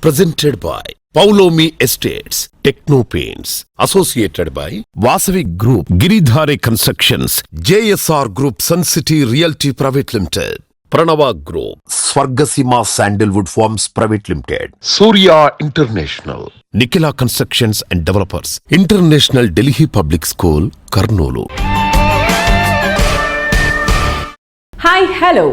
Presented by Paulomi Estates, Techno Paints, associated by Vasavi Group, Giridhare Constructions, JSR Group, Sun City Realty Private Limited, Pranava Group, Swargasima Sandalwood Farms Private Limited, Surya International, Nikila Constructions and Developers, International Delhi Public School, Karnoolu. Hi hello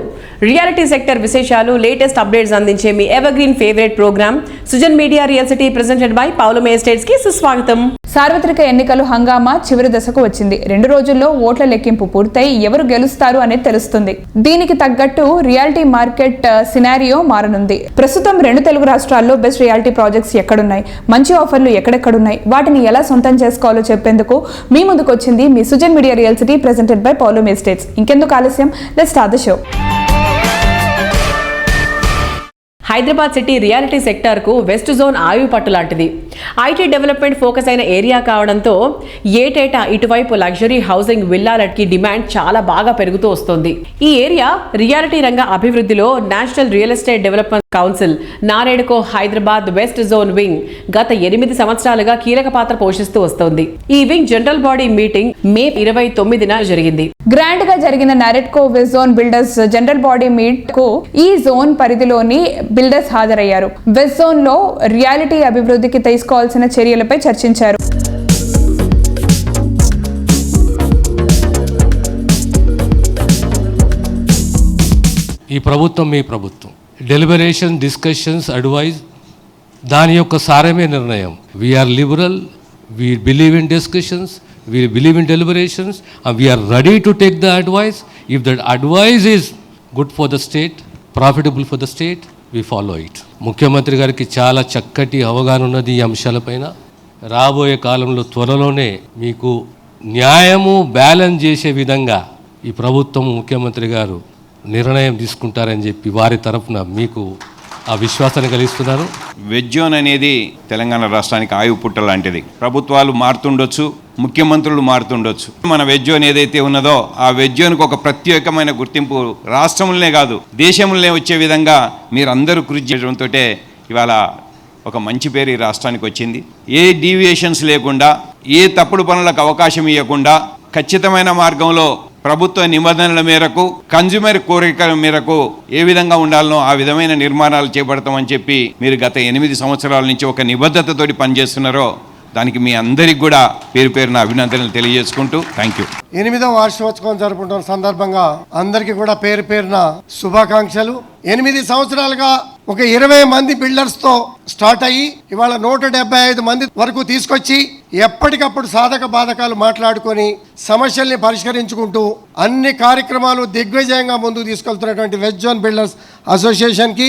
reality sector విశేషాలు latest updates అందించే మీ evergreen favourite programme Sujan media real city presented by Paulomi estates కి సుస్వాగతం. సార్వత్రిక ఎన్నికలు హంగామా చివరి దశకు వచ్చింది. 2 రోజుల్లో ఓట్ల లెక్కింపు పూర్తయి ఎవరు గెలుస్తారు అనేది తెలుస్తుంది. దీనికి తగ్గట్టు రియాలిటీ మార్కెట్ సినారియో మారనుంది. ప్రస్తుతం 2 తెలుగు రాష్ట్రాల్లో బెస్ట్ రియాలిటీ ప్రాజెక్ట్స్ ఎక్కడున్నాయి, మంచి ఆఫర్లు ఎక్కడెక్కడున్నాయి, వాటిని ఎలా సొంతం చేసుకోవాలో చెప్పేందుకు మీ ముందుకు వచ్చింది మీ Sujan media real city presented by Paulomi estates. ఇంకెందుకు ఆలస్యం, let's start the show. Hyderabad city reality సెక్టార్కు వెస్ట్ జోన్ ఆయువు పట్టు లాంటిది. ఐటీ డెవలప్మెంట్ ఫోకస్ అయిన ఏరియా కావడంతో ఏటేటా ఇటువైపు లగ్జరీ హౌసింగ్ విల్లాలకి డిమాండ్ చాలా బాగా పెరుగుతూ వస్తుంది. ఈ ఏరియా రియాలిటీ రంగ అభివృద్ధిలో national real estate development council NAREDCO Hyderabad west zone wing గత 8 సంవత్సరాలుగా కీలక పాత్ర పోషిస్తూ వస్తోంది. ఈ wing general body meeting May 29న జరిగింది. గ్రాండ్ గా జరిగిన NAREDCO west zone builders general body meet కు ఈ జోన్ పరిధిలోని బిల్డర్స్ హాజరయ్యారు. వెస్ట్ జోన్ లో రియాలిటీ అభివృద్ధికి తీసుకోవాల్సిన చర్యలపై చర్చించారు. ఈ ప్రభుత్వం మీ ప్రభుత్వం, డెలిబరేషన్, డిస్కషన్స్, అడ్వైజ్, దాని యొక్క సారమే నిర్ణయం. We are liberal, we believe in discussions, we believe in deliberations, and we are ready to take the advice. If that advice is good for the state, profitable for the state, we follow it. ముఖ్యమంత్రి గారికి చాలా చక్కటి అవగాహన ఉన్నది ఈ అంశాలపైన. రాబోయే కాలంలో త్వరలోనే మీకు న్యాయము బ్యాలెన్స్ చేసే విధంగా ఈ ప్రభుత్వం, ముఖ్యమంత్రి గారు నిర్ణయం తీసుకుంటారని చెప్పి వారి తరఫున మీకు ఆ విశ్వాసాన్ని కలిగిస్తున్నారు. వెజ్ జోన్ అనేది తెలంగాణ రాష్ట్రానికి ఆయువు పుట్ట లాంటిది. ప్రభుత్వాలు మారుతుండొచ్చు, ముఖ్యమంత్రులు మారుతుండొచ్చు. మన వెజ్ జోన్ ఏదైతే ఉన్నదో ఆ వెజ్ జోన్కి ఒక ప్రత్యేకమైన గుర్తింపు రాష్ట్రంలోనే కాదు దేశంలోనే వచ్చే విధంగా మీరందరూ కృషి చేయడంతో ఇవాళ ఒక మంచి పేరు ఈ రాష్ట్రానికి వచ్చింది. ఏ డీవియేషన్స్ లేకుండా, ఏ తప్పుడు పనులకు అవకాశం ఇవ్వకుండా, ఖచ్చితమైన మార్గంలో ప్రభుత్వ నిబంధనల మేరకు, కన్జ్యూమర్ కోరికల మేరకు ఏ విధంగా ఉండాలనో ఆ విధమైన నిర్మాణాలు చేపడతామని చెప్పి మీరు గత 8 సంవత్సరాల నుంచి ఒక నిబద్ధతతోటి పనిచేస్తున్నారో దానికి మీ అందరికి కూడా పేరు పేరున అభినందనలు తెలియజేసుకుంటూ థ్యాంక్ యూ. 8వ వార్షికోత్సవం జరుపుకుంటున్న సందర్భంగా అందరికీ కూడా పేరు పేరున శుభాకాంక్షలు. 8 సంవత్సరాలుగా ఒక 20 మంది బిల్డర్స్తో స్టార్ట్ అయ్యి ఇవాళ 175 మంది వరకు తీసుకొచ్చి ఎప్పటికప్పుడు సాధక బాధకాలు మాట్లాడుకొని సమస్యల్ని పరిష్కరించుకుంటూ అన్ని కార్యక్రమాలు దిగ్విజయంగా ముందుకు తీసుకెళ్తున్నటువంటి వెస్ట్ జోన్ బిల్డర్స్ అసోసియేషన్కి,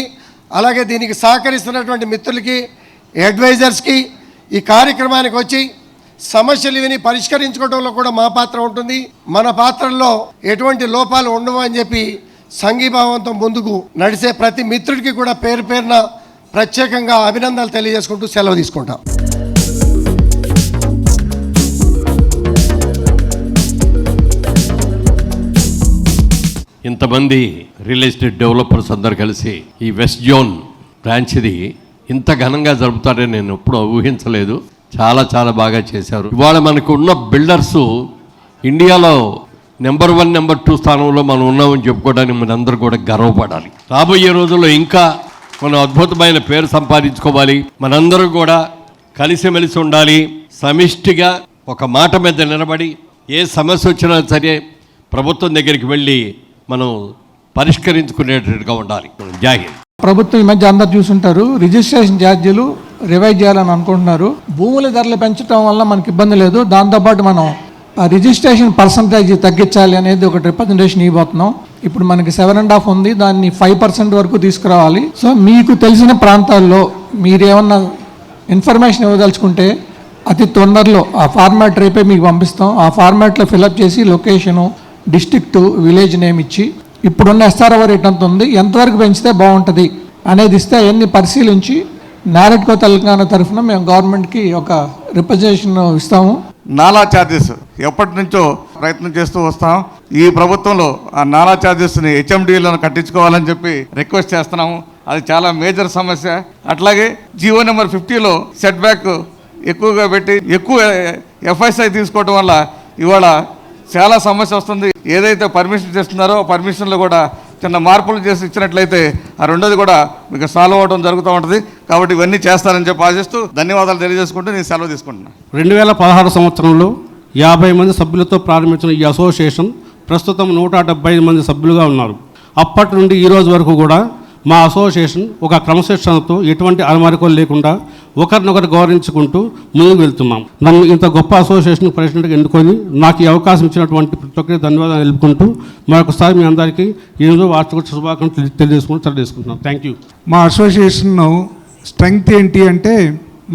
అలాగే దీనికి సహకరిస్తున్నటువంటి మిత్రులకి, అడ్వైజర్స్కి, ఈ కార్యక్రమానికి వచ్చి సమస్యలు విని పరిష్కరించుకోవడంలో కూడా మా పాత్ర ఉంటుంది. మన పాత్రల్లో ఎటువంటి లోపాలు ఉండవు అని చెప్పి సంఘీభావంతో ముందుకు నడిచే ప్రతి మిత్రుడికి కూడా పేరు పేరున ప్రత్యేకంగా అభినందనలు తెలియజేసుకుంటూ సెలవు తీసుకుంటాం. ఇంతమంది రియల్ ఎస్టేట్ డెవలపర్స్ అందరు కలిసి ఈ వెస్ట్ జోన్ బ్రాంచ్ది ఇంత ఘనంగా జరుపుతారని నేను ఎప్పుడూ ఊహించలేదు. చాలా చాలా బాగా చేశారు. ఇవాళ మనకు ఉన్న బిల్డర్స్ ఇండియాలో నెంబర్ 1, నెంబర్ 2 స్థానంలో మనం ఉన్నామని చెప్పుకోవడానికి మనందరూ కూడా గర్వపడాలి. రాబోయే రోజుల్లో ఇంకా మనం అద్భుతమైన పేరు సంపాదించుకోవాలి. మనందరూ కూడా కలిసిమెలిసి ఉండాలి. సమిష్టిగా ఒక మాట మీద నిలబడి ఏ సమస్య వచ్చినా సరే ప్రభుత్వం దగ్గరికి వెళ్ళి మనం పరిష్కరించుకునేటట్టుగా ఉండాలి. జై హింద్. ప్రభుత్వం ఈ మధ్య అందరు చూసుంటారు, రిజిస్ట్రేషన్ ఛార్జీలు రివైజ్ చేయాలని అనుకుంటున్నారు. భూముల ధరలు పెంచడం వల్ల మనకి ఇబ్బంది లేదు, దాంతోపాటు మనం ఆ రిజిస్ట్రేషన్ పర్సంటేజ్ తగ్గించాలి అనేది ఒక రిప్రజెంటేషన్ ఇవ్వబోతున్నాం. ఇప్పుడు మనకి 7.5 ఉంది, దాన్ని 5% వరకు తీసుకురావాలి. సో మీకు తెలిసిన ప్రాంతాల్లో మీరేమన్నా ఇన్ఫర్మేషన్ ఇవ్వదలుచుకుంటే అతి తొందరలో ఆ ఫార్మాట్ రేపే మీకు పంపిస్తాం. ఆ ఫార్మాట్లో ఫిలప్ చేసి లొకేషను, డిస్ట్రిక్టు, విలేజ్ నేమ్ ఇచ్చి ఇప్పుడున్న ఎస్ఆర్ఓ రేట్ ఎంత ఉంది, ఎంతవరకు పెంచితే బాగుంటుంది అనేది ఇస్తే అవన్నీ పరిశీలించి నారెడ్కో తెలంగాణ తరఫున మేము గవర్నమెంట్కి ఒక రిప్రజెంటేషన్ ఇస్తాము. నాలా ఛార్జెస్ ఎప్పటి నుంచో ప్రయత్నం చేస్తూ వస్తాం. ఈ ప్రభుత్వంలో ఆ నాలా ఛార్జెస్ని HMDలను కట్టించుకోవాలని చెప్పి రిక్వెస్ట్ చేస్తున్నాము. అది చాలా మేజర్ సమస్య. అట్లాగే జియో నెంబర్ 50లో సెట్ బ్యాక్ ఎక్కువగా పెట్టి ఎక్కువ ఎఫ్ఐఎస్ఐ తీసుకోవడం వల్ల ఇవాళ చాలా సమస్య వస్తుంది. ఏదైతే పర్మిషన్ చేస్తున్నారో పర్మిషన్లో కూడా చిన్న మార్పులు చేసి ఇచ్చినట్లయితే ఆ రెండోది కూడా మీకు సాల్వ్ అవ్వడం జరుగుతూ ఉంటుంది. కాబట్టి ఇవన్నీ చేస్తారని చెప్పి ఆశిస్తూ ధన్యవాదాలు తెలియజేసుకుంటూ నేను సెలవు తీసుకుంటున్నాను. 2016 సంవత్సరంలో 50 మంది సభ్యులతో ప్రారంభించిన ఈ అసోసియేషన్ ప్రస్తుతం 170 మంది సభ్యులుగా ఉన్నారు. అప్పటి నుండి ఈ రోజు వరకు కూడా మా అసోసియేషన్ ఒక క్రమశిక్షణతో ఎటువంటి అలమారికలు లేకుండా ఒకరినొకరు గౌరవించుకుంటూ ముందుకు వెళ్తున్నాం. నన్ను ఇంత గొప్ప అసోసియేషన్ ప్రెసిడెంట్గా ఎన్నుకొని నాకు ఈ అవకాశం ఇచ్చినటువంటి ప్రతి ఒక్కరికి ధన్యవాదాలు తెలుపుకుంటూ మరొకసారి మీ అందరికీ ఈరోజు వార్షిక శుభాకాంక్షలు తెలియజేసుకుంటున్నాను. Thank you. మా అసోసియేషన్ స్ట్రెంగ్త్ ఏంటి అంటే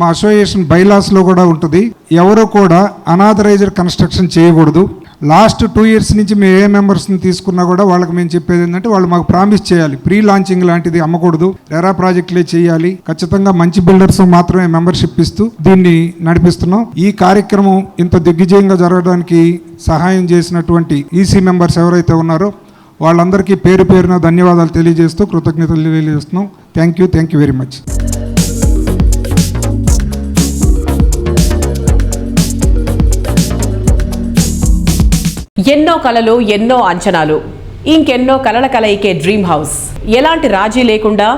మా అసోసియేషన్ బైలాస్లో కూడా ఉంటుంది, ఎవరు కూడా అనాథరైజ్డ్ కన్స్ట్రక్షన్ చేయకూడదు. లాస్ట్ 2 years నుంచి మేము ఏ మెంబర్స్ని తీసుకున్నా కూడా వాళ్ళకి మేము చెప్పేది ఏంటంటే వాళ్ళు మాకు ప్రామిస్ చేయాలి, ప్రీ లాంచింగ్ లాంటిది అమ్మకూడదు, రెరా ప్రాజెక్టులే చేయాలి, ఖచ్చితంగా మంచి బిల్డర్స్ మాత్రమే మెంబర్షిప్ ఇస్తూ దీన్ని నడిపిస్తున్నాం. ఈ కార్యక్రమం ఇంత దిగ్విజయంగా జరగడానికి సహాయం చేసినటువంటి ఈసీ మెంబర్స్ ఎవరైతే ఉన్నారో వాళ్ళందరికీ పేరు పేరున ధన్యవాదాలు తెలియజేస్తూ కృతజ్ఞతలు తెలియజేస్తున్నాం. Thank you very much. ఎన్నో కలలు, ఎన్నో అంచనాలు, ఇంకెన్నో కలల కలయికే డ్రీమ్ హౌస్. ఎలాంటి రాజీ లేకుండా,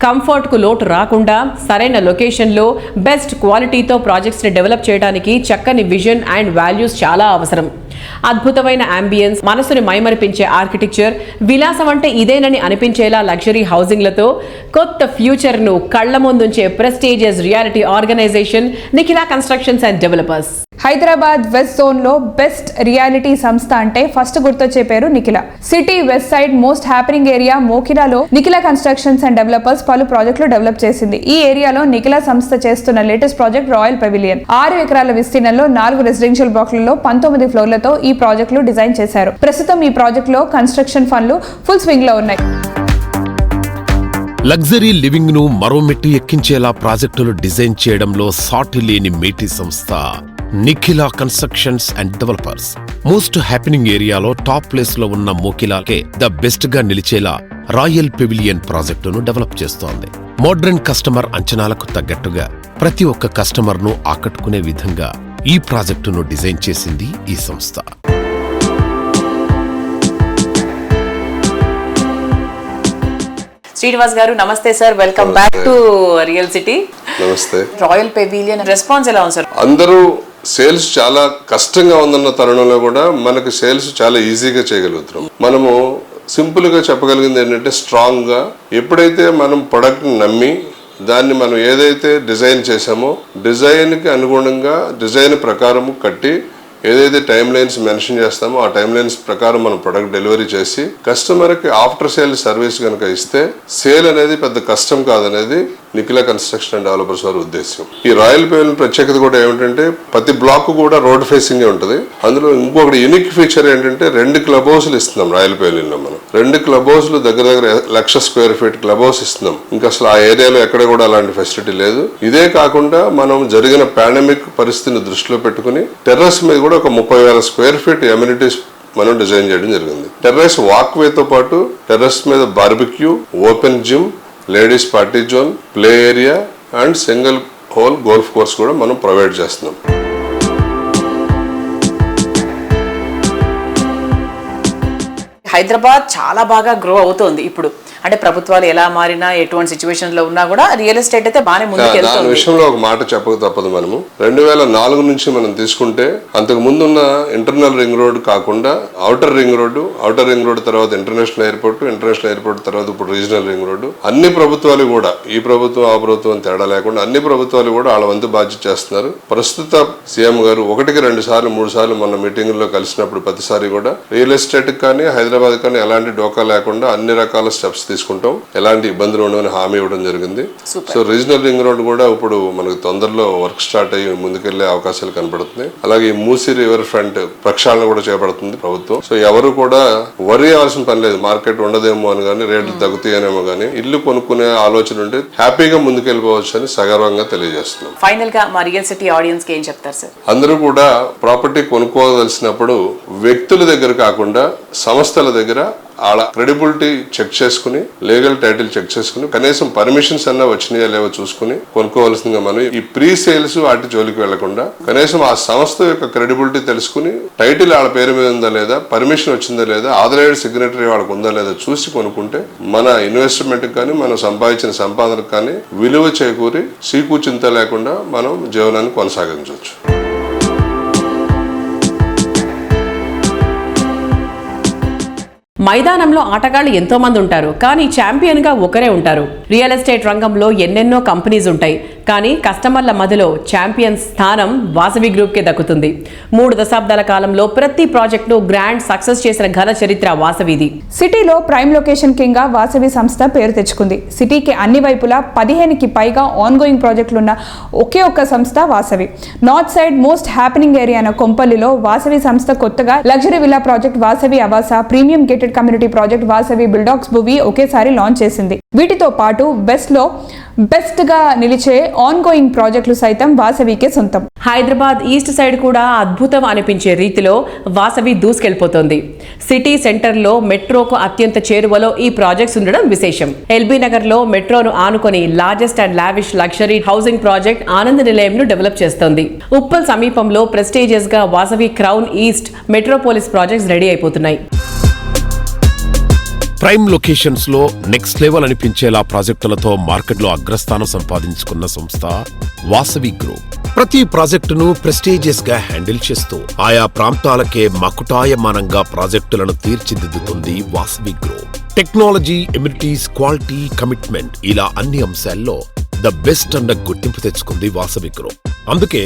కంఫర్ట్కు లోటు రాకుండా, సరైన లొకేషన్లో బెస్ట్ క్వాలిటీతో ప్రాజెక్ట్స్ని డెవలప్ చేయడానికి చక్కని విజన్ అండ్ వాల్యూస్ చాలా అవసరం. అద్భుతమైన అంబియన్స్, మనసుని మైమరిపించే ఆర్కిటెక్చర్, విలాసం అంటే ఇదేనని అనిపించేలా లగ్జరీ హౌసింగ్లతో కొత్త ఫ్యూచర్ను కళ్ల ముందుంచే prestigious reality organisation Nikhila constructions and developers. Hyderabad west zone లో బెస్ట్ రియాలిటీ సంస్థ అంటే ఫస్ట్ గుర్తొచ్చే పేరు Nikhila. City west side most happening area మోకిలాలో నిఖిలా కన్స్ట్రక్షన్స్ అండ్ డెవలపర్స్ పలు ప్రాజెక్టులు డెవలప్ చేసింది. ఈ ఏరియాలో నిఖిలా సంస్థ చేస్తున్న లేటెస్ట్ ప్రాజెక్ట్ రాయల్ పెవిలియన్. 6 ఎకరాల విస్తీర్ణంలో 4 రెసిడెన్షియల్ బ్లాక్లలో 19 ఫ్లోర్లతో ఈ ప్రాజెక్టులు డిజైన్ చేశారు. ప్రస్తుతం ఈ ప్రాజెక్ట్ లో కన్స్ట్రక్షన్ పనులు ఫుల్ స్వింగ్ లో ఉన్నాయి. లగ్జరీ లివింగ్ ను మరో మెట్టు ఎక్కించేలా ప్రాజెక్టులు డిజైన్ చేయడంలో సాటి లేని మేటి సంస్థ Nikhila constructions and developers. Most happening ఏరియాలో టాప్ ప్లేస్ లో ఉన్న మోకిలాకే ద బెస్ట్ గా నిలిచేలా రాయల్ పెవిలియన్ ప్రాజెక్టును డెవలప్ చేస్తోంది. మోడ్రన్ కస్టమర్ అంచనాలకు తగ్గట్టుగా ప్రతి ఒక్క కస్టమర్ ను ఆకట్టుకునే విధంగా ఈ ప్రాజెక్టును డిజైన్ చేసింది ఈ సంస్థ. శ్రీనివాస్ గారు నమస్తే sir, welcome back to real city. నమస్తే. రాయల్ పెవిలియన్ రెస్పాన్స్ ఎలా ఉంది సార్? అందరూ సేల్స్ చాలా కష్టంగా ఉందన్న తరుణంలో కూడా మనకి సేల్స్ చాలా ఈజీగా చేయగలుగుతున్నాం. మనము సింపుల్ గా చెప్పగలిగింది ఏంటంటే స్ట్రాంగ్ గా ఎప్పుడైతే మనం ప్రొడక్ట్ నమ్మి దాన్ని మనం ఏదైతే డిజైన్ చేసామో డిజైన్కి అనుగుణంగా డిజైన్ ప్రకారం కట్టి ఏదైతే టైం లైన్స్ మెన్షన్ చేస్తామో ఆ టైం లైన్స్ ప్రకారం మనం ప్రొడక్ట్ డెలివరీ చేసి కస్టమర్కి ఆఫ్టర్ సేల్ సర్వీస్ కనుక ఇస్తే సేల్ అనేది పెద్ద కష్టం కాదనేది నిఖిలా కన్స్ట్రక్షన్ అండ్ డెవలపర్స్ వారి ఉద్దేశం. ఈ రాయల్ పెవిలియన్ ప్రత్యేకత కూడా ఏమిటంటే ప్రతి బ్లాక్ కూడా రోడ్ ఫేసింగ్ ఉంటుంది. అందులో ఇంకొకటి యూనిక్ ఫీచర్ ఏంటంటే 2 క్లబ్ హౌస్లు ఇస్తున్నాం రాయల్ పెవిలియన్ లో. మనం 2 క్లబ్ హౌస్లు దగ్గర 1,00,000 స్క్వేర్ ఫీట్ క్లబ్ హౌస్ ఇస్తున్నాం. ఇంకా అసలు ఆ ఏరియాలో ఎక్కడ కూడా అలాంటి ఫెసిలిటీ లేదు. ఇదే కాకుండా మనం జరిగిన పాండమిక్ పరిస్థితిని దృష్టిలో పెట్టుకుని టెర్రస్ మీద కూడా ఒక 30,000 స్క్వేర్ ఫీట్ ఎమ్యూనిటీస్ మనం డిజైన్ చేయడం జరిగింది. టెర్రస్ వాక్ వేతో పాటు టెర్రస్ మీద barbecue, open gym, ladies party zone, play area and single whole golf course కూడా మనం ప్రొవైడ్ చేస్తున్నాం. హైదరాబాద్ చాలా బాగా గ్రో అవుతోంది ఇప్పుడు. అంటే ప్రభుత్వాలు ఎలా మారినా ఎటువంటి సిచ్యువేషన్ లో ఉన్నా కూడా రియల్ ఎస్టేట్ అయితే బాగానే ముందుకు వెళ్తుంది. దాని విషయంలో ఒక మాట చెప్పక తప్పదు. మనము 2004 నుంచి మనం తీసుకుంటే అంతకు ముందున్న ఇంటర్నల్ రింగ్ రోడ్ కాకుండా ఔటర్ రింగ్ రోడ్ తర్వాత ఇంటర్నేషనల్ ఎయిర్పోర్ట్ తర్వాత ఇప్పుడు రీజనల్ రింగ్ రోడ్డు అన్ని ప్రభుత్వాలు కూడా ఈ ప్రభుత్వం ఆ ప్రభుత్వం తేడా లేకుండా అన్ని ప్రభుత్వాలు కూడా వాళ్ళ వంతు బాధ్యత చేస్తున్నారు. ప్రస్తుత సీఎం గారు 1కి 2 సార్లు 3 సార్లు మన మీటింగుల్లో కలిసినప్పుడు ప్రతిసారి కూడా రియల్ ఎస్టేట్ కానీ హైదరాబాద్ కానీ ఎలాంటి డోకా లేకుండా అన్ని రకాల స్టెప్స్ తీసుకుంటాం, ఎలాంటి ఇబ్బందులు ఉండవని హామీ ఇవ్వడం జరిగింది. సో రీజనల్ రింగ్ రోడ్ కూడా ఇప్పుడు మనకు తొందరలో వర్క్ స్టార్ట్ అయ్యి ముందుకెళ్లే అవకాశాలు కనపడుతున్నాయి. అలాగే మూసీ రివర్ ఫ్రంట్ ప్రక్షాళన కూడా చేపడుతుంది ప్రభుత్వం. సో ఎవరు కూడా వరి అవ్వాల్సిన పని లేదు. మార్కెట్ ఉండదేమో అని కానీ రేట్లు తగ్గుతాయనేమో కానీ ఇల్లు కొనుక్కునే ఆలోచన ఉంటే హ్యాపీగా ముందుకెళ్ళిపోవచ్చు అని సగర్వంగా తెలియజేస్తున్నాం. ఫైనల్ గా మా రియల్ సిటీ ఆడియన్స్ కి ఏం చెప్తారు సార్? అందరూ కూడా ప్రాపర్టీ కొనుక్కోదలిసినప్పుడు వ్యక్తుల దగ్గర కాకుండా సంస్థల దగ్గర వాళ్ళ క్రెడిబిలిటీ చెక్ చేసుకుని, లీగల్ టైటిల్ చెక్ చేసుకుని, కనీసం పర్మిషన్స్ అన్నా వచ్చినాయా లేవో చూసుకుని కొనుక్కోవాల్సిందిగా మనం ఈ ప్రీ సేల్స్ వాటి జోలికి వెళ్లకుండా కనీసం ఆ సంస్థ యొక్క క్రెడిబిలిటీ తెలుసుకుని, టైటిల్ వాళ్ళ పేరు మీద ఉందా లేదా, పర్మిషన్ వచ్చిందా లేదా, ఆథరైజ్డ్ సిగ్నేటరీ వాళ్ళకు ఉందా లేదా చూసి కొనుక్కుంటే మన ఇన్వెస్ట్మెంట్ కానీ మనం సంపాదించిన సంపాదనకు కానీ విలువ చేకూరి సీకూచింత లేకుండా మనం జీవనాన్ని కొనసాగించవచ్చు. మైదానంలో ఆటగాళ్లు ఎంతో మంది ఉంటారు, కానీ ఛాంపియన్ గా ఒకరే ఉంటారు. రియల్ ఎస్టేట్ రంగంలో ఎన్నెన్నో కంపెనీస్ ఉంటాయి, కానీ కస్టమర్ల మధ్యలో ఛాంపియన్ స్థానం వాసవి గ్రూప్ కే దక్కుతుంది. 3 దశాబ్దాల కాలంలో ప్రతి ప్రాజెక్ట్ ను గ్రాండ్ సక్సెస్ చేసిన ఘన చరిత్ర వాసవిది. సిటీలో ప్రైమ్ లొకేషన్ కింగ్ గా వాసవి సంస్థ పేరు తెచ్చుకుంది. సిటీకి అన్ని వైపులా 15కి పైగా ఆన్ గోయింగ్ ప్రాజెక్టులున్న ఒకే ఒక్క సంస్థ Vasavi. North side most happening area అయిన కొంపల్లిలో వాసవి సంస్థ కొత్తగా luxury villa project Vasavi Avasa, premium gated community project Vasavi బిల్డాక్స్ భువి ఒకేసారి లాంచ్ చేసింది. వీటితో పాటు వెస్ట్ లో బెస్ట్ గా నిలిచే ఆన్ గోయింగ్ ప్రాజెక్టులు సైతం వాసవికే సొంతం. హైదరాబాద్ ఈస్ట్ సైడ్ కూడా అద్భుతం అనిపించే రీతిలో వాసవి దూసుకెళ్లిపోతోంది. సిటీ సెంటర్ లో మెట్రోకు అత్యంత చేరువలో ఈ ప్రాజెక్ట్స్ ఉండడం విశేషం. ఎల్బీ నగర్ లో మెట్రోను ఆనుకొని largest and lavish luxury housing project Anand నిలయంను డెవలప్ చేస్తోంది. ఉప్పల్ సమీపంలో ప్రెస్టీజియస్ గా Vasavi crown east metropolis projects ready అయిపోతున్నాయి. ప్రైమ్ లొకేషన్స్ లో నెక్స్ట్ లెవెల్ అనిపించేలా ప్రాజెక్టులతో మార్కెట్లో అగ్రస్థానం సంపాదించుకున్న సంస్థ వాసవి గ్రూప్. ప్రతి ప్రాజెక్టును ప్రెస్టీజియస్ గా హ్యాండిల్ చేస్తూ ఆయా ప్రాంతాలకే మకుటాయమానంగా ప్రాజెక్టులను తీర్చిదిద్దుతుంది Vasavi group. Technology, amenities, quality, commitment ఇలా అన్ని అంశాల్లో ద బెస్ట్ అన్న గుర్తింపు తెచ్చుకుంది వాసవి గ్రూప్. అందుకే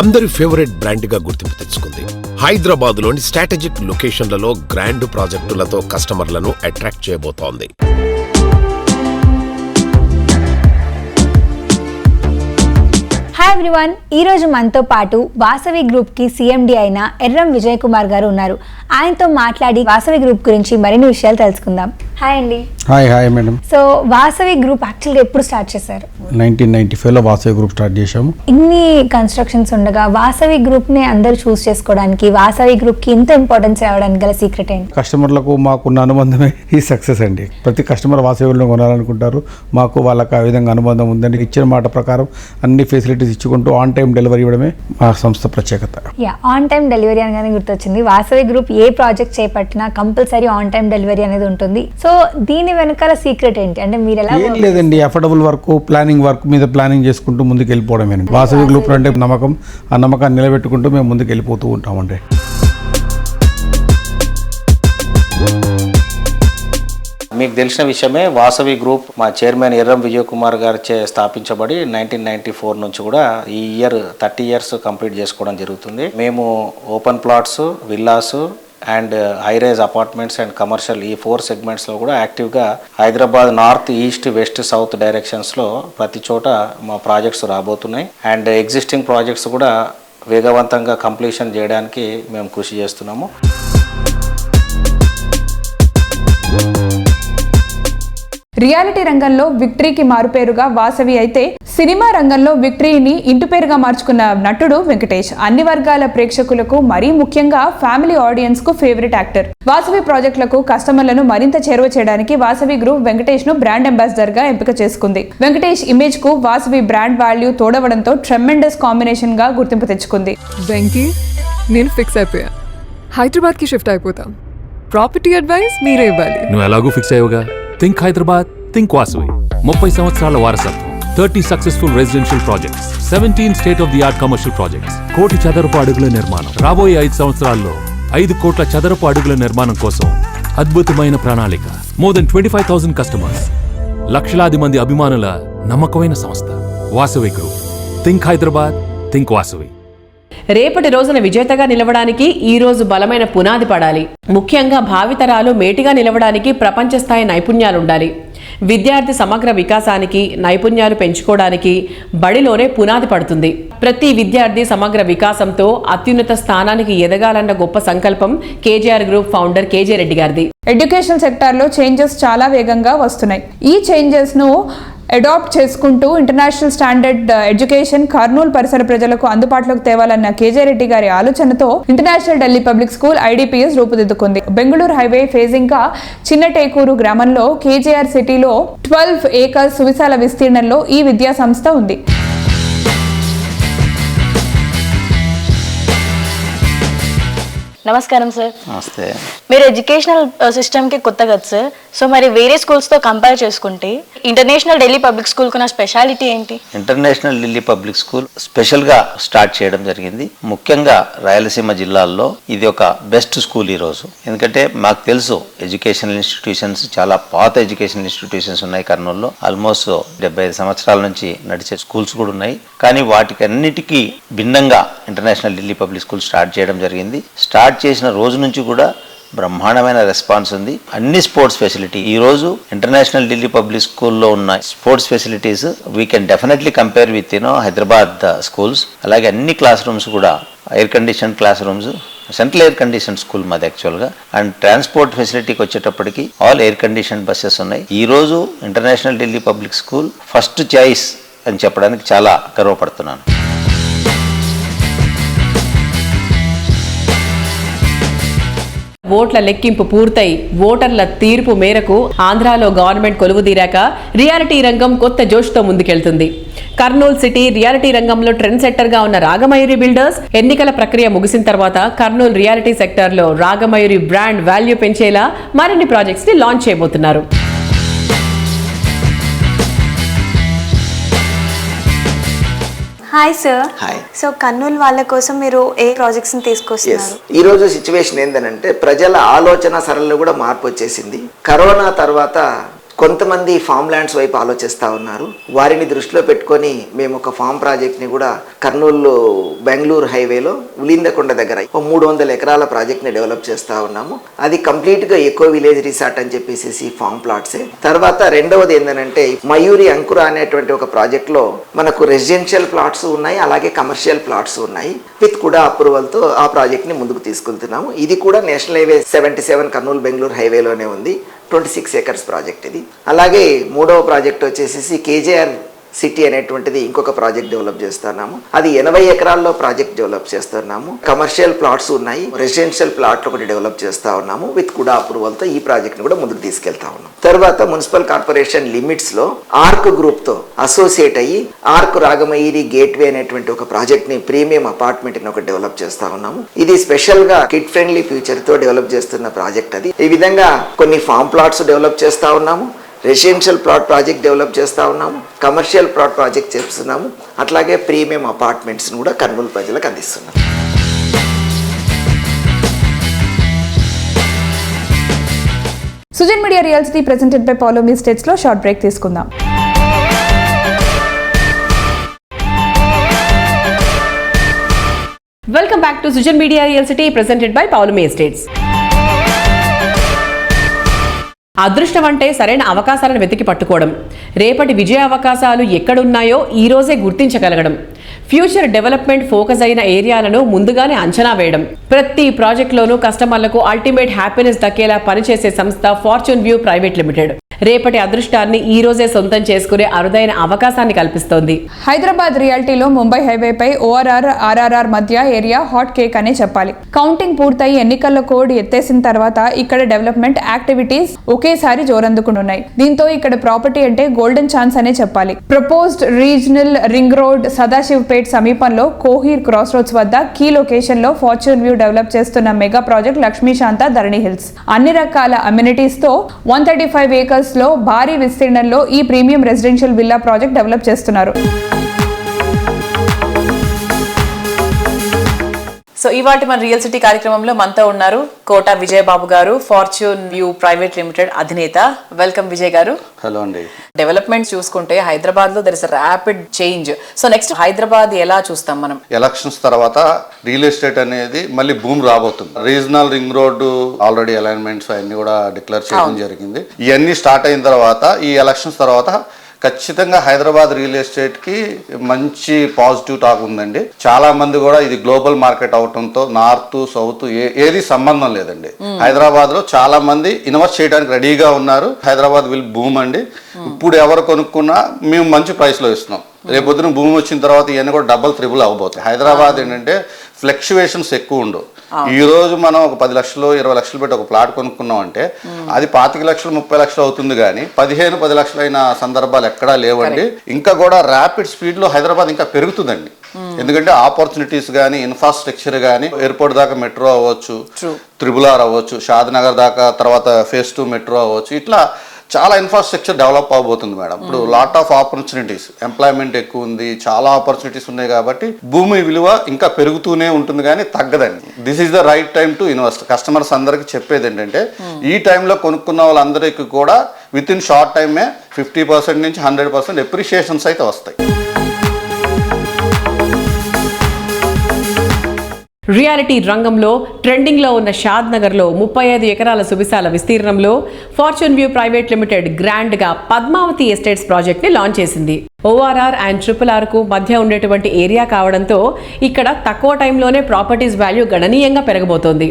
అందరి ఫేవరెట్ బ్రాండ్ గా గుర్తింపు తెచ్చుకుంది. హైదరాబాద్ లోని స్ట్రాటజిక్ లొకేషన్లలో గ్రాండ్ ప్రాజెక్టులతో కస్టమర్లను అట్రాక్ట్ చేయబోతోంది. హాయ్ ఎవ్రీవన్, ఈరోజు మనతో పాటు వాసవి గ్రూప్కి సిఎండి అయిన ఎర్రం విజయ్ కుమార్ గారు ఉన్నారు. ఆయనతో మాట్లాడి వాసవి గ్రూప్ గురించి మరిన్ని విషయాలు తెలుసుకుందాం. హాయ్ అండి. Hi madam. So Vasavi group యాక్చువల్గా ఎప్పుడు స్టార్ట్ చేశారు? 1995లో వాసవి గ్రూప్ స్టార్ట్ చేశాము. ఇన్ని కన్స్ట్రక్షన్స్ ఉండగా వాసవి గ్రూప్ని అందరూ చూస్ చేసుకోవడానికి, వాసవి గ్రూప్కి ఇంత ఇంపార్టెన్స్ ఇవ్వడానికి గల సీక్రెట్ ఏంటి? కస్టమర్లకు మాకున్న అనుబంధమే ఈ సక్సెస్ అండి. ప్రతి కస్టమర్ వాసవిలో కొనాలనుకుంటారు. మాకు వాళ్ళకి ఆ విధంగా అనుబంధం ఉందండి. ఇచ్చిన మాట ప్రకారం అన్ని ఫెసిలిటీస్ ఇచ్చుకుంటూ ఆన్ టైం డెలివరీ ఇవ్వడమే మా సంస్థ ప్రత్యేకత. ఆన్ టైం డెలివరీ అనగానే గుర్తొచ్చింది, వాసవి గ్రూప్ ఏ ప్రాజెక్ట్ చేపట్టినా కంపల్సరీ ఆన్ టైం డెలివరీ అనేది ఉంటుంది. సో దీని వెనకాల సీక్రెట్ ఏంటి? అంటే మీరు ఎలా? ఏం లేదండి, అఫోర్డబుల్ వర్క్, ప్లానింగ్ వర్క్ మీద ప్లానింగ్ చేసుకుంటూ ముందుకు వెళ్ళిపోవడమేనండి. వాసవి గ్రూప్ అంటే నమ్మకం, ఆ నమ్మకాన్ని నిలబెట్టుకుంటూ మేము ముందుకు వెళ్ళిపోతూ ఉంటామండి. మీకు తెలిసిన విషయమే, వాసవి గ్రూప్ మా చైర్మన్ ఎర్రం విజయ్ కుమార్ గారిచే స్థాపించబడి 1994 నుంచి కూడా ఈ ఇయర్ 30 ఇయర్స్ కంప్లీట్ చేసుకోవడం జరుగుతుంది. మేము open plots, villas and high rise apartments and commercial ఈ 4 సెగ్మెంట్స్లో కూడా యాక్టివ్గా Hyderabad north, east, west, south డైరెక్షన్స్లో ప్రతి చోట మా ప్రాజెక్ట్స్ రాబోతున్నాయి. అండ్ ఎగ్జిస్టింగ్ ప్రాజెక్ట్స్ కూడా వేగవంతంగా కంప్లీషన్ చేయడానికి మేము కృషి చేస్తున్నాము. రియాలిటీ రంగంలో విక్టరీకి మారుపేరుగా వాసవి అయితే, సినిమా రంగంలో విక్టరీని ఇంటిపేరుగా మార్చుకున్న నటుడు వెంకటేష్. అన్ని వర్గాల ప్రేక్షకులకు, మరీ ముఖ్యంగా ఫ్యామిలీ ఆడియన్స్ కు ఫేవరెట్ యాక్టర్. వాసవి ప్రాజెక్టులకు కస్టమర్లను మరింత చేరువ చేయడానికి వాసవి గ్రూప్ వెంకటేష్ ను బ్రాండ్ అంబాసిడర్ గా ఎంపిక చేసుకుంది. వెంకటేష్ ఇమేజ్ కు వాసవి బ్రాండ్ వాల్యూ తోడవడంతో ట్రెమెండస్ కాంబినేషన్ గా గుర్తింపు తెచ్చుకుంది. వెంకీ, నేను ఫిక్స్ అయిపోయా, హైదరాబాద్ కి షిఫ్ట్ అయిపోతాం. ప్రాపర్టీ అడ్వైస్ మీరే ఇవ్వాలి. నువ్వు ఎలాగూ ఫిక్స్ అయ్యోగా. Think Hyderabad, think Vasavi. 30 సంవత్సరాల వారసత్వం, 30 successful residential projects, 17 state of the art commercial projects, 1 కోటి చదరపు అడుగుల నిర్మాణం. రాబోయే 5 సంవత్సరాల్లో 5 కోట్ల చదరపు అడుగుల నిర్మాణం కోసం అద్భుతమైన ప్రణాళిక. మోర్ దెన్ 25,000 కస్టమర్స్, లక్షలాది మంది అభిమానుల నమ్మకమైన సంస్థ Vasavi group. Think Hyderabad, think Vasavi. రేపటి రోజున విజేతగా నిలవడానికి ఈ రోజు బలమైన పునాది పడాలి. ముఖ్యంగా భావితరాలు మేటిగా నిలవడానికి ప్రపంచ స్థాయి నైపుణ్యాలుండాలి. విద్యార్థి సమగ్ర వికాసానికి, నైపుణ్యాలు పెంచుకోవడానికి బడిలోనే పునాది పడుతుంది. ప్రతి విద్యార్థి సమగ్ర వికాసంతో అత్యున్నత స్థానానికి ఎదగాలన్న గొప్ప సంకల్పం KGR group founder KG Reddy గారిది. ఎడ్యుకేషన్ సెక్టార్ లో చేంజెస్ చాలా వేగంగా వస్తున్నాయి. ఈ చేంజెస్ ను అడాప్ట్ చేసుకుంటూ ఇంటర్నేషనల్ స్టాండర్డ్ ఎడ్యుకేషన్ కర్నూలు పరిసర ప్రజలకు అందుబాటులోకి తేవాలన్న కేజే రెడ్డి గారి ఆలోచనతో international Delhi public school IDPS రూపుదిద్దుకుంది. బెంగళూరు హైవే ఫేజింగ్ గా చిన్నటేకూరు గ్రామంలో KJR సిటీలో 12 ఏకర్స్ సువిశాల విస్తీర్ణంలో ఈ విద్యా సంస్థ ఉంది. నమస్కారం సార్. నమస్తే. మీరు ఎడ్యుకేషనల్ సిస్టమ్కి కొత్త కదా సార్, సో మరి వేరే స్కూల్స్తో కంపేర్ చేసుకుంటే ఇంటర్నేషనల్ ఢిల్లీ పబ్లిక్ స్కూల్కి ఉన్న స్పెషాలిటీ ఏంటి? ఇంటర్నేషనల్ ఢిల్లీ పబ్లిక్ స్కూల్ స్పెషల్గా స్టార్ట్ చేయడం జరిగింది. ముఖ్యంగా రాయలసీమ జిల్లాల్లో ఇది ఒక బెస్ట్ స్కూల్ ఈరోజు. ఎందుకంటే మాకు తెలుసు ఎడ్యుకేషనల్ ఇన్స్టిట్యూషన్స్ చాలా పాత ఎడ్యుకేషనల్ ఇన్స్టిట్యూషన్స్ ఉన్నాయి కర్నూలులో. ఆల్మోస్ట్ 75 సంవత్సరాల నుంచి నడిచే స్కూల్స్ కూడా ఉన్నాయి. కానీ వాటికి అన్నిటికీ భిన్నంగా international Delhi public school start చేయడం జరిగింది. స్టార్ట్ చేసిన రోజు నుంచి కూడా బ్రహ్మాండమైన రెస్పాన్స్ ఉంది. అన్ని స్పోర్ట్స్ ఫెసిలిటీ ఈ రోజు ఇంటర్నేషనల్ ఢిల్లీ పబ్లిక్ స్కూల్లో ఉన్న sports facilities we can definitely compare with Hyderabad schools. అలాగే అన్ని క్లాస్ రూమ్స్ కూడా air condition class rooms, central air condition school మాది యాక్చువల్గా. అండ్ ట్రాన్స్పోర్ట్ ఫెసిలిటీకి వచ్చేటప్పటికి ఆల్ ఎయిర్ కండిషన్ బస్సెస్ ఉన్నాయి. ఈ రోజు international Delhi public school first choice అని చెప్పడానికి చాలా గర్వపడుతున్నాను. ఓట్ల లెక్కింపు పూర్తయి ఓటర్ల తీర్పు మేరకు ఆంధ్రాలో గవర్నమెంట్ కొలువుదీరాక రియాలిటీ రంగం కొత్త జోష్తో ముందుకెళ్తుంది. కర్నూలు సిటీ రియాలిటీ రంగంలో ట్రెండ్ సెట్టర్గా ఉన్న రాగమయూరి బిల్డర్స్ ఎన్నికల ప్రక్రియ ముగిసిన తర్వాత కర్నూలు రియాలిటీ సెక్టార్లో రాగమయూరి బ్రాండ్ వాల్యూ పెంచేలా మరిన్ని ప్రాజెక్ట్స్ ని లాంచ్ చేయబోతున్నారు. Hi sir. Hi. So Kurnool వాళ్ళ కోసం మీరు ఏ ప్రాజెక్ట్స్ ని తీసుకొస్తున్నారు? ఈ రోజు సిచ్యువేషన్ ఏంటంటే ప్రజల ఆలోచన సరళిలో కూడా మార్పు వచ్చేసింది. కరోనా తర్వాత కొంతమంది ఫామ్ ల్యాండ్స్ వైపు ఆలోచిస్తూ ఉన్నారు. వారిని దృష్టిలో పెట్టుకొని మేము ఒక ఫామ్ ప్రాజెక్ట్ని కూడా కర్నూలు బెంగళూరు హైవేలో ఉలిందకొండ దగ్గర 300 ఎకరాల ప్రాజెక్ట్ని డెవలప్ చేస్తూ ఉన్నాము. అది కంప్లీట్గా ఎకో విలేజ్ రిసార్ట్ అని చెప్పేసి ఫామ్ ప్లాట్సే. తర్వాత రెండవది ఏంటంటే మయూరి అంకుర అనేటువంటి ఒక ప్రాజెక్ట్లో మనకు రెసిడెన్షియల్ ప్లాట్స్ ఉన్నాయి, అలాగే కమర్షియల్ ప్లాట్స్ ఉన్నాయి. విత్ కూడా అప్రూవల్తో ఆ ప్రాజెక్ట్ని ముందుకు తీసుకెళ్తున్నాము. ఇది కూడా నేషనల్ హైవే 77 కర్నూలు బెంగళూరు హైవేలోనే ఉంది. 26 ఏకర్స్ ప్రాజెక్ట్ ఇది. అలాగే మూడవ ప్రాజెక్ట్ వచ్చేసి KJR సిటీ అనేటువంటిది ఇంకొక ప్రాజెక్ట్ డెవలప్ చేస్తున్నాము. అది 80 ఎకరాల్లో ప్రాజెక్ట్ డెవలప్ చేస్తున్నాము. కమర్షియల్ ప్లాట్స్ ఉన్నాయి, రెసిడెన్షియల్ ప్లాట్లు ఒకటి డెవలప్ చేస్తా ఉన్నాము. విత్ కూడా అప్రూవల్తో ఈ ప్రాజెక్ట్ ని కూడా ముందుకు తీసుకెళ్తా ఉన్నాం. తర్వాత మున్సిపల్ కార్పొరేషన్ లిమిట్స్ లో ఆర్క్ గ్రూప్ తో అసోసియేట్ అయ్యి ఆర్క్ రాగమయూరి గేట్వే అనేటువంటి ఒక ప్రాజెక్ట్ ని ప్రీమియం అపార్ట్మెంట్ ని ఒకటి డెవలప్ చేస్తా ఉన్నాము. ఇది స్పెషల్ గా కిడ్ ఫ్రెండ్లీ ఫ్యూచర్ తో డెవలప్ చేస్తున్న ప్రాజెక్ట్ అది. ఈ విధంగా కొన్ని ఫామ్ ప్లాట్స్ డెవలప్ చేస్తా ఉన్నాము, రెసిడెన్షియల్ ప్లాట్ ప్రాజెక్ట్ డెవలప్ చేస్తూ ఉన్నాము, కమర్షియల్ ప్లాట్ ప్రాజెక్ట్ చేస్తున్నాము, అట్లాగే ప్రీమియం అపార్ట్మెంట్స్ని కూడా కర్నూలు ప్రజలకు అందిస్తున్నాము. Sujan media real city presented by Paulomi estates లో షార్ట్ బ్రేక్ తీసుకుందాం. Welcome back to Sujan media real city presented by Paulomi estates. అదృష్టం అంటే సరైన అవకాశాలను వెతికి పట్టుకోవడం, రేపటి విజయ అవకాశాలు ఎక్కడున్నాయో ఈ రోజే గుర్తించగలగడం, ఫ్యూచర్ డెవలప్మెంట్ ఫోకస్ అయిన ఏరియాలను ముందుగానే అంచనా వేయడం. ప్రతి ప్రాజెక్టులోనూ కస్టమర్లకు అల్టిమేట్ హ్యాపీనెస్ దక్కేలా పనిచేసే సంస్థ ఫార్చ్యూన్ వ్యూ ప్రైవేట్ లిమిటెడ్ రేపటి అదృష్టాన్ని ఈ రోజే సొంతం చేసుకునే అరుదైన అవకాశాన్ని కల్పిస్తోంది. హైదరాబాద్ రియాలిటీలో ముంబై హైవేపై ORR RRR మధ్య ఏరియా హాట్ కేక్ అనే చెప్పాలి. కౌంటింగ్ పూర్తయి ఎన్నికల కోడ్ ఎత్తేసిన తర్వాత ఇక్కడ డెవలప్మెంట్ యాక్టివిటీస్ ఒకేసారి జోరందుకుంటున్నాయి. దీంతో ఇక్కడ ప్రాపర్టీ అంటే గోల్డెన్ ఛాన్స్ అనే చెప్పాలి. Proposed regional ring road Sadasivpet సమీపంలో కోహీర్ క్రాస్ రోడ్స్ వద్ద కీ లొకేషన్ లో ఫార్చ్యూన్ వ్యూ డెవలప్ చేస్తున్న మెగా ప్రాజెక్ట్ లక్ష్మీశాంత ధరణి హిల్స్ అన్ని రకాల అమ్యూనిటీస్ తో 135 ఏకర్స్ లో భారీ విస్తీర్ణంలో ఈ premium residential villa project develop చేస్తున్నారు. సో ఇవాటి మన రియల్ సిటీ కార్యక్రమంలో మనతో ఉన్నారు Kota Vijayababu garu, fortune view private limited అధినేత. వెల్కమ్ విజయ్ గారు. హలో అండి. డెవలప్మెంట్ చూసుకుంటే హైదరాబాద్ లో there is rapid change. So next Hyderabad ఎలా చూస్తాం మనం? ఎలక్షన్స్ తర్వాత రియల్ ఎస్టేట్ అనేది మళ్ళీ బూమ్ రాబోతుంది. Regional ring road already alignments అన్ని కూడా డిక్లేర్ చేయడం జరిగింది. ఇవన్నీ స్టార్ట్ అయిన తర్వాత ఈ ఎలక్షన్స్ తర్వాత ఖచ్చితంగా హైదరాబాద్ రియల్ ఎస్టేట్ కి మంచి పాజిటివ్ టాక్ ఉందండి. చాలా మంది కూడా ఇది గ్లోబల్ మార్కెట్ అవటంతో నార్త్ సౌత్ ఏది సంబంధం లేదండి. హైదరాబాద్ లో చాలా మంది ఇన్వెస్ట్ చేయడానికి రెడీగా ఉన్నారు. హైదరాబాద్ విల్ బూమ్ అండి. ఇప్పుడు ఎవరు కొనుక్కున్నా మేము మంచి ప్రైస్ లో ఇస్తున్నాం. రేపొద్దున భూమి వచ్చిన తర్వాత ఇవన్నీ కూడా డబల్ త్రిబుల్ అవబోతాయి. హైదరాబాద్ ఏంటంటే ఫ్లక్చువేషన్స్ ఎక్కువ ఉండవు. ఈ రోజు మనం ఒక 10 లక్షలు 20 లక్షలు పెట్టి ఒక ప్లాట్ కొనుక్కున్నాం అంటే అది 25 లక్షలు 30 లక్షలు అవుతుంది, కానీ 15-10 లక్షలు అయిన సందర్భాలు ఎక్కడా లేవండి. ఇంకా కూడా ర్యాపిడ్ స్పీడ్ లో హైదరాబాద్ ఇంకా పెరుగుతుందండి. ఎందుకంటే ఆపర్చునిటీస్ కానీ ఇన్ఫ్రాస్ట్రక్చర్ కానీ ఎయిర్పోర్ట్ దాకా మెట్రో అవ్వచ్చు, త్రిబుల్ ఆర్ అవ్వచ్చు, షాద్నగర్ దాకా తర్వాత ఫేజ్ 2 మెట్రో అవ్వచ్చు, ఇట్లా చాలా ఇన్ఫ్రాస్ట్రక్చర్ డెవలప్ అవబోతుంది మేడం. ఇప్పుడు లాట్ ఆఫ్ ఆపర్చునిటీస్, ఎంప్లాయ్మెంట్ ఎక్కువ ఉంది, చాలా ఆపర్చునిటీస్ ఉన్నాయి కాబట్టి భూమి విలువ ఇంకా పెరుగుతూనే ఉంటుంది కానీ తగ్గదండి. This is the right time to invest. Customers అందరికి చెప్పేది ఏంటంటే ఈ టైంలో కొనుక్కున్న వాళ్ళందరికీ కూడా విత్ ఇన్ షార్ట్ టైమే 50% నుంచి 100% ఎప్రిషియేషన్స్ అయితే వస్తాయి. రియాలిటీ రంగంలో ట్రెండింగ్లో ఉన్న షాద్ నగర్లో 35 ఎకరాల సువిశాల విస్తీర్ణంలో ఫార్చ్యూన్ వ్యూ ప్రైవేట్ లిమిటెడ్ గ్రాండ్గా పద్మావతి ఎస్టేట్స్ ప్రాజెక్ట్ని లాంచ్ చేసింది. ORR అండ్ RRR కు మధ్య ఉండేటువంటి ఏరియా కావడంతో ఇక్కడ తక్కువ టైంలోనే ప్రాపర్టీస్ వాల్యూ గణనీయంగా పెరగబోతోంది.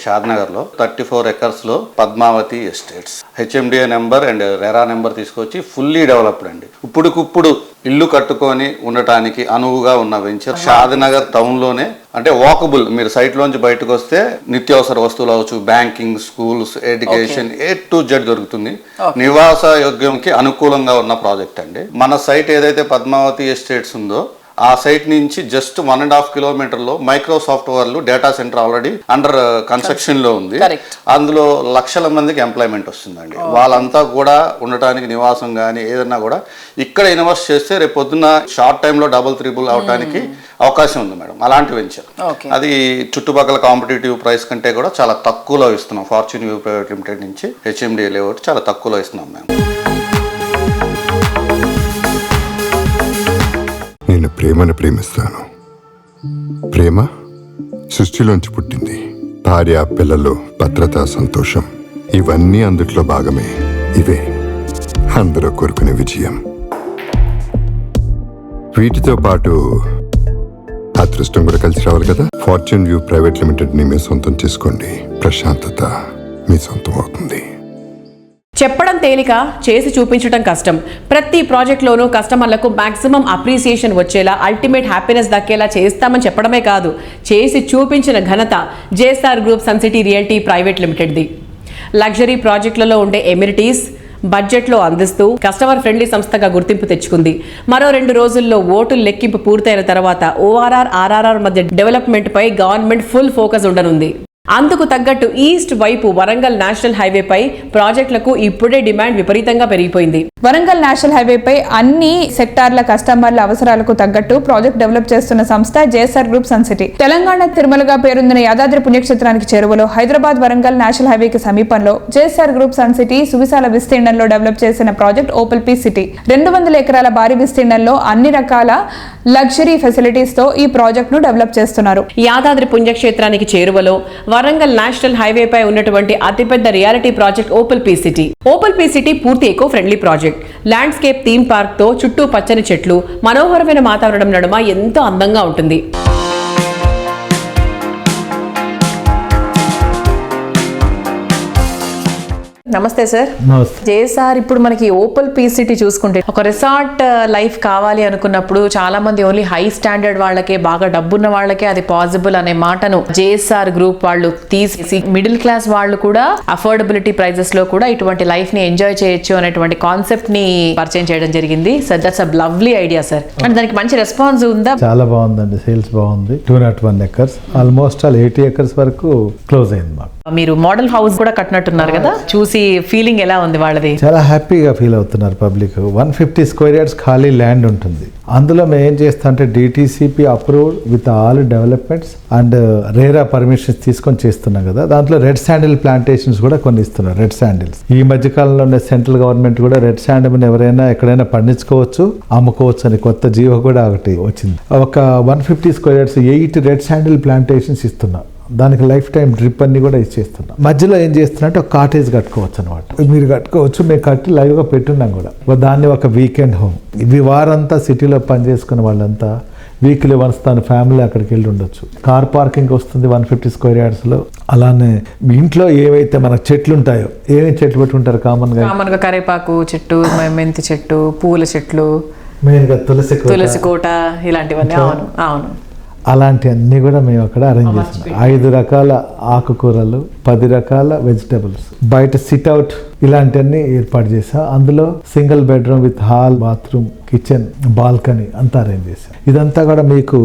షాద్నగర్లో 34 ఎకర్స్లో Padmavathi estates HMDA number and RERA number తీసుకొచ్చి ఫుల్లీ డెవలప్డ్ అండి. ఇప్పుడుకిప్పుడు ఇల్లు కట్టుకొని ఉండటానికి అనువుగా ఉన్న వెంచర్. షాద్నగర్ టౌన్లోనే అంటే వాకబుల్, మీరు సైట్లోంచి బయటకు వస్తే నిత్యావసర వస్తువులు అవచ్చు, banking, schools, education A to Z దొరుకుతుంది. నివాస యోగ్యంకి అనుకూలంగా ఉన్న ప్రాజెక్ట్ అండి. మన సైట్ ఏదైతే పద్మావతి ఎస్టేట్స్ ఉందో ఆ సైట్ నుంచి జస్ట్ 1.5 కిలోమీటర్లో మైక్రోసాఫ్ట్ వాళ్ళు data centre already under construction లో ఉంది. అందులో లక్షల మందికి ఎంప్లాయ్మెంట్ వస్తుందండి. వాళ్ళంతా కూడా ఉండటానికి నివాసం కానీ ఏదన్నా కూడా ఇక్కడ ఇన్వెస్ట్ చేస్తే రేపు పొద్దున్న షార్ట్ టైంలో డబుల్ త్రిబుల్ అవడానికి అవకాశం ఉంది మేడం. అలాంటి వెంచర్ అది చుట్టుపక్కల కాంపిటేటివ్ ప్రైస్ కంటే కూడా చాలా తక్కువలో ఇస్తున్నాం. ఫార్చ్యూన్ వ్యూ ప్రైవేట్ లిమిటెడ్ నుంచి HMDA లేఅవుట్ చాలా తక్కువలో ఇస్తున్నాం మేము. నేను ప్రేమను ప్రేమిస్తాను. ప్రేమ సృష్టిలోంచి పుట్టింది. భార్య, పిల్లలు, భద్రత, సంతోషం ఇవన్నీ అందుట్లో భాగమే. ఇవే అందరూ కోరుకునే విజయం. వీటితో పాటు అదృష్టం కూడా కలిసి రావాలి కదా. ఫార్చ్యూన్ వ్యూ ప్రైవేట్ లిమిటెడ్ని మీ సొంతం చేసుకోండి. ప్రశాంతత మీ సొంతం అవుతుంది. చెప్పడం తేలిక, చేసి చూపించడం కష్టం. ప్రతి ప్రాజెక్ట్లోనూ కస్టమర్లకు మాక్సిమం అప్రిసియేషన్ వచ్చేలా, అల్టిమేట్ హ్యాపీనెస్ దక్కేలా చేస్తామని చెప్పడమే కాదు, చేసి చూపించిన ఘనత JSR group sun city realty private లిమిటెడ్ది. లగ్జరీ ప్రాజెక్టులలో ఉండే ఎమ్యూనిటీస్ బడ్జెట్లో అందిస్తూ కస్టమర్ ఫ్రెండ్లీ సంస్థగా గుర్తింపు తెచ్చుకుంది. మరో 2 రోజుల్లో ఓటు లెక్కింపు పూర్తయిన తర్వాత ORR, RRR మధ్య డెవలప్మెంట్పై గవర్నమెంట్ ఫుల్ ఫోకస్ ఉండనుంది. అందుకు తగ్గట్టు ఈస్ట్ వైపు వరంగల్ నేషనల్ హైవేపై ప్రాజెక్టులకు ఇప్పుడే డిమాండ్ విపరీతంగా పెరిగిపోయింది. వరంగల్ నేషనల్ హైవేపై అన్ని సెక్టార్ల కస్టమర్ల అవసరాలకు తగ్గట్టు ప్రాజెక్ట్ డెవలప్ చేస్తున్న సంస్థ JSR group sun city. Telangana తిరుమలగా పేరొందిన యాదాద్రి పుణ్యక్షేత్రానికి చేరువలో హైదరాబాద్ వరంగల్ నేషనల్ హైవేకి సమీపంలో JSR గ్రూప్ సన్ సిటీ సువిశాల విస్తీర్ణంలో డెవలప్ చేసిన ప్రాజెక్ట్ ఓపల్ పీ సిటీ. 200 ఎకరాల భారీ విస్తీర్ణంలో అన్ని రకాల లగ్జరీ ఫెసిలిటీస్ తో ఈ ప్రాజెక్ట్ ను డెవలప్ చేస్తున్నారు. యాదాద్రి పుణ్యక్షేత్రానికి చేరువలో వరంగల్ నేషనల్ హైవేపై ఉన్నటువంటి అతిపెద్ద reality project opal P city. Opal P city పూర్తి eco friendly project. Landscape theme park తో చుట్టూ పచ్చని చెట్లు, మనోహరమైన వాతావరణం నడుమ ఎంతో అందంగా ఉంటుంది. నమస్తే సార్. JSR ఇప్పుడు మనకి ఓపల్ పీ సిటీ చూసుకుంటే ఒక రిసార్ట్ లైఫ్ కావాలి అనుకున్నప్పుడు చాలా మంది ఓన్లీ హై స్టాండర్డ్ వాళ్ళకే, బాగా డబ్బున్న వాళ్ళకే అది పాసిబుల్ అనే మాటను JSR గ్రూప్ వాళ్ళు తీసేసి మిడిల్ క్లాస్ వాళ్ళు కూడా అఫోర్డబిలిటీ ప్రైజెస్ లో కూడా ఇటువంటి లైఫ్ ని ఎంజాయ్ చేయొచ్చు అనేటువంటి కాన్సెప్ట్ ని పరిచయం చేయడం జరిగింది. Sir that's a lovely idea sir. అంటే దానికి మంచి రెస్పాన్స్ ఉందా? చాలా బాగుందండి, సేల్స్ బాగుంది. 201 ఎకర్స్ ఆల్మోస్ట్ 80 ఎకర్స్ వరకు క్లోజ్ అయింది మాకు. మీరు మోడల్ హౌస్ కూడా కట్టినట్టున్నారు కదా, చూసి ఫీలింగ్ ఎలా ఉంది వాళ్ళది? చాలా హ్యాపీగా ఫీల్ అవుతున్నారు పబ్లిక్. 150 స్క్వేర్ యార్డ్స్ ఖాళీ ల్యాండ్ ఉంటుంది. అందులో మేము ఏం చేస్తాం అంటే DTCP approved with all developments and RERA permissions తీసుకొని చేస్తున్నాం కదా. దాంట్లో రెడ్ శాండిల్ ప్లాంటేషన్స్ కూడా కొన్ని ఇస్తున్నారు. రెడ్ శాండిల్స్ ఈ మధ్య కాలంలో ఉన్న సెంట్రల్ గవర్నమెంట్ కూడా రెడ్ శాండిల్ ఎవరైనా ఎక్కడైనా పండించుకోవచ్చు, అమ్ముకోవచ్చు అని కొత్త జీవో కూడా ఒకటి వచ్చింది. ఒక 150 square yards 8 red sandal plantations ఇస్తున్నాం దానికి లైఫ్ టైం డ్రిప్ అన్ని కూడా ఇచ్చేస్తున్నాం. మధ్యలో ఏం చేస్తున్నట్టు ఒక కాటేజ్ కట్టుకోవచ్చు అనమాట. మీరు కట్టుకోవచ్చు, మేము కట్టి లైవ్గా పెట్టున్నాం కూడా. దాన్ని ఒక వీకెండ్ హోమ్. ఇవి వారంతా సిటీలో పనిచేసుకున్న వాళ్ళంతా వీక్లీ వన్స్ తన ఫ్యామిలీ అక్కడికి వెళ్ళి ఉండొచ్చు. కార్ పార్కింగ్ వస్తుంది 150 స్క్వేర్ యార్డ్స్లో. అలానే మీ ఇంట్లో ఏవైతే మనకు చెట్లు ఉంటాయో, ఏమేమి చెట్లు పెట్టుకుంటారు కామన్గా? కరేపాకు చెట్టు, మెంతి చెట్టు, పూల చెట్లు, మెయిన్గా తులసి కోట, ఇలాంటివన్నీ. అవును అవును, అలాంటి అన్నీ కూడా మేము అక్కడ అరేంజ్ చేస్తాం. 5 రకాల ఆకుకూరలు, 10 రకాల వెజిటబుల్స్, బయట సిట్అవుట్ ఇలాంటివన్నీ ఏర్పాటు చేసాం. అందులో single bedroom with hall, bathroom, kitchen, balcony అంతా అరేంజ్ చేసాం. ఇదంతా కూడా మీకు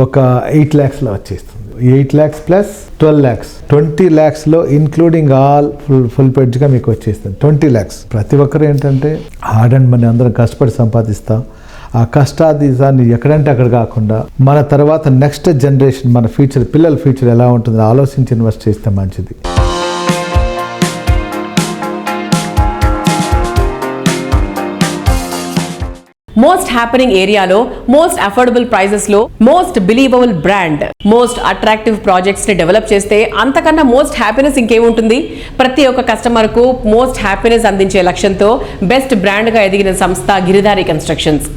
ఒక 8 lakhsలో వచ్చేస్తుంది. 8 lakhs ప్లస్ 12 lakhs, 20 lakhsలో ఇన్క్లూడింగ్ ఆల్ ఫుల్ పెడ్జ్గా మీకు వచ్చేస్తుంది 20 lakhs. ప్రతి ఒక్కరు ఏంటంటే హార్డ్ అండ్ మనీ అందరం కష్టపడి సంపాదిస్తాం. ఆ కష్టాన్ని ఎక్కడంటే అక్కడ కాకుండా మన తర్వాత నెక్స్ట్ జనరేషన్, మన ఫ్యూచర్, పిల్లల ఫ్యూచర్ ఎలా ఉంటుందో ఆలోచించి ఇన్వెస్ట్ చేస్తే మంచిది. మోస్ట్ హ్యాపెనింగ్ ఏరియాలో మోస్ట్ అఫోర్డబుల్ ప్రైజెస్ లో most believable brand, most attractive projects ని డెవలప్ చేస్తే అంతకన్నా మోస్ట్ హ్యాపీనెస్ ఇంకేముంటుంది. ప్రతి ఒక్క కస్టమర్ కు మోస్ట్ హ్యాపీనెస్ అందించే లక్ష్యంతో బెస్ట్ బ్రాండ్ గా ఎదిగిన సంస్థ గిరిధారి కన్స్ట్రక్షన్స్.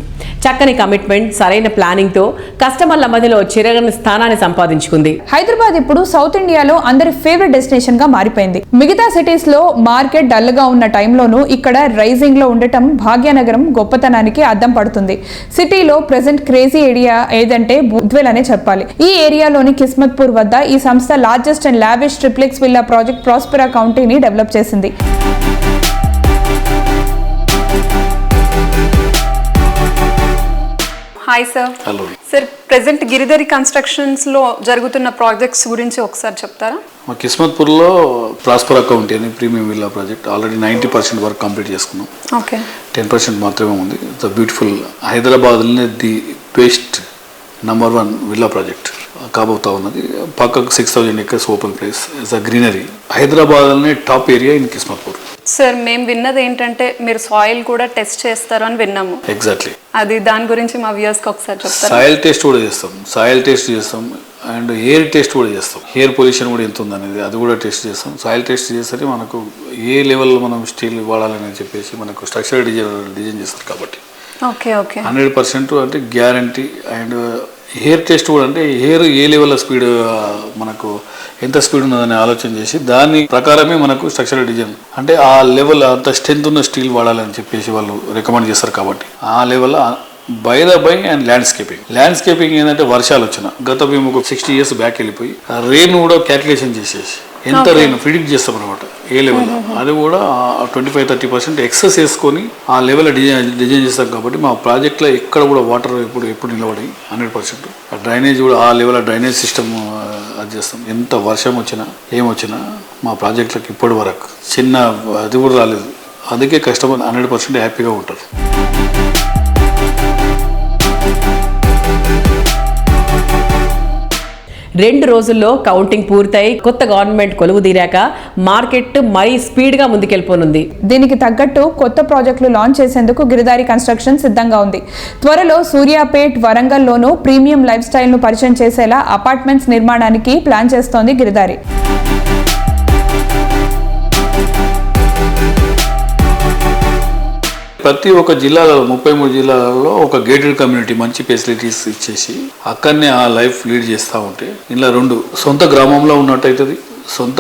చక్కని కమిట్మెంట్, సరైన ప్లానింగ్ తో కస్టమర్ల మధ్యలో చిరగని స్థానాన్ని సంపాదించుకుంది. హైదరాబాద్ ఇప్పుడు సౌత్ ఇండియాలో అందరి ఫేవరెట్ డెస్టినేషన్ గా మారిపోయింది. మిగతా సిటీస్ లో మార్కెట్ డల్ గా ఉన్న టైంలోనూ ఇక్కడ రైజింగ్ లో ఉండటం భాగ్యనగరం గొప్పతనానికి అద్దం పడుతుంది. సిటీలో ప్రెసెంట్ క్రేజీ ఏరియా ఏదంటే బుద్వేల్ అనే చెప్పాలి. ఈ ఏరియాలోని కిస్మత్పూర్ వద్ద ఈ సంస్థ largest and lavish triplex villa project prospera కౌంటీని డెవలప్ చేసింది. Hi sir. Hello sir, present Giridhari constructions లో జరుగుతున్న ప్రాజెక్ట్స్ గురించి ఒకసారి చెప్తారా? మా కిస్మత్పూర్లో ప్రాస్పర్ కౌంటీ అని ప్రీమియం విల్లా ప్రాజెక్ట్ ఆల్రెడీ 90% వరకు కంప్లీట్ చేసుకున్నాం. ఓకే, 10% మాత్రమే ఉంది. It's beautiful. హైదరాబాద్లోనే the best number 1 villa project కాబోతా ఉన్నది. పక్కకు 6000 acres open place, it's a greenery. హైదరాబాద్లోనే top area in Kismatpur. Sir, మేము విన్నది ఏంటంటే మీరు సాయిల్ కూడా టెస్ట్ చేస్తారు అని విన్నాము. ఎగ్జాక్ట్లీ, అది దాని గురించి మా వ్యూయర్స్కి ఒకసారి చెప్తారా? సాయిల్ టెస్ట్ కూడా చేస్తాం, సాయిల్ టెస్ట్ చేస్తాం, అండ్ ఎయిర్ టెస్ట్ కూడా చేస్తాం. ఎయిర్ పొల్యూషన్ కూడా ఎంత ఉందనేది అది కూడా టెస్ట్ చేస్తాం. సాయిల్ టెస్ట్ చేస్తే మనకు ఏ లెవెల్లో మనం స్టీల్ వాడాలని చెప్పేసి మనకు స్ట్రక్చర్ డిజైన్ చేస్తారు కాబట్టి ఓకే ఓకే 100% అంటే గ్యారంటీ. అండ్ హెయిర్ టెస్ట్ కూడా అంటే హెయిర్ ఏ లెవెల్లో స్పీడ్ మనకు ఎంత స్పీడ్ ఉన్నదని ఆలోచన చేసి దాని ప్రకారమే మనకు స్ట్రక్చరల్ డిజైన్ అంటే ఆ లెవెల్ అంత స్ట్రెంత్ ఉన్న స్టీల్ వాడాలని చెప్పేసి వాళ్ళు రికమెండ్ చేస్తారు. కాబట్టి ఆ లెవెల్ బై అండ్ ల్యాండ్స్కేపింగ్ ఏంటంటే వర్షాలు వచ్చిన గత మేము ఒక 60 years బ్యాక్ వెళ్ళిపోయి రెయిన్ కూడా క్యాల్కులేషన్ చేసేసి ఎంత రెయిన్ ప్రిడిక్ట్ చేస్తాం అనమాట ఏ లెవెల్, అది కూడా 25-30% ఎక్సెస్ వేసుకొని ఆ లెవెల్ డిజైన్ చేస్తాం. కాబట్టి మా ప్రాజెక్ట్లో ఎక్కడ కూడా వాటర్ ఎప్పుడు నిలబడి 100%. డ్రైనేజ్ కూడా ఆ లెవెల్ డ్రైనేజ్ సిస్టమ్ అది చేస్తాం. ఎంత వర్షం వచ్చినా ఏమొచ్చినా మా ప్రాజెక్టులకు ఇప్పటి వరకు చిన్న అది కూడా రాలేదు. అందుకే కస్టమర్ 100% హ్యాపీగా ఉంటారు. రెండు రోజుల్లో కౌంటింగ్ పూర్తయి కొత్త గవర్నమెంట్ కొలువు తీరాక మార్కెట్ మరీ స్పీడ్గా ముందుకెళ్ళిపోనుంది. దీనికి తగ్గట్టు కొత్త ప్రాజెక్టులు లాంచ్ చేసేందుకు గిరిధారి కన్స్ట్రక్షన్ సిద్ధంగా ఉంది. త్వరలో సూర్యాపేట్, వరంగల్లోనూ ప్రీమియం లైఫ్ స్టైల్ను పరిచయం చేసేలా అపార్ట్మెంట్స్ నిర్మాణానికి ప్లాన్ చేస్తోంది గిరిధారి. ప్రతి ఒక్క జిల్లాలో 33 జిల్లాలలో ఒక గేటెడ్ కమ్యూనిటీ మంచి ఫెసిలిటీస్ ఇచ్చేసి అక్కడనే ఆ లైఫ్ లీడ్ చేస్తూ ఉంటే ఇలా 2 సొంత గ్రామంలో ఉన్నట్టు అవుతుంది, సొంత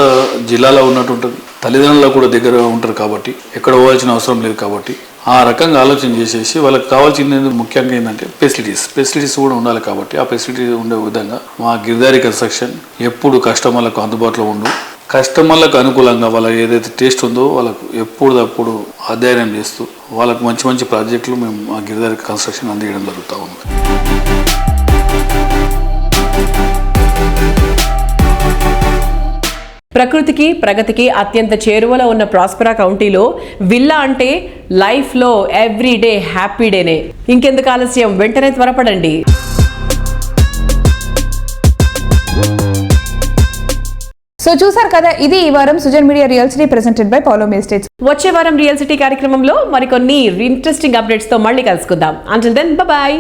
జిల్లాలో ఉన్నట్టు ఉంటుంది, తల్లిదండ్రులు కూడా దగ్గర ఉంటారు కాబట్టి ఎక్కడ పోవాల్సిన అవసరం లేదు. కాబట్టి ఆ రకంగా ఆలోచన చేసేసి వాళ్ళకి కావాల్సింది ముఖ్యంగా ఏంటంటే ఫెసిలిటీస్ కూడా ఉండాలి. కాబట్టి ఆ ఫెసిలిటీ ఉండే విధంగా మా గిరిధారి కన్స్ట్రక్షన్ ఎప్పుడు కస్టమర్లకు అందుబాటులో ఉండు, కస్టమర్లకు అనుకూలంగా వాళ్ళకి ఏదైతే టేస్ట్ ఉందో వాళ్ళకు ఎప్పుడప్పుడు అధ్యయనం చేస్తూ వాళ్ళకు మంచి మంచి ప్రాజెక్టులు మేము ఆ గిరిధారి కన్స్ట్రక్షన్ అందించడం జరుగుతూ ఉంది. ప్రకృతికి ప్రగతికి అత్యంత చేరువలో ఉన్న ప్రాస్పెరా కౌంటీలో విల్లా అంటే లైఫ్లో ఎవ్రీడే హ్యాపీ డేనే. ఇంకెందుకు ఆలస్యం, వెంటనే త్వరపడండి. సో చూసారు కదా, ఇది ఈ వారం Sujan media real city presented by Paulomi estates. వచ్చే వారం రియల్ సిటీ కార్యక్రమంలో మరికొన్ని ఇంట్రెస్టింగ్ అప్డేట్స్ తో మళ్ళీ కలుసుకుందాం. Until then, by.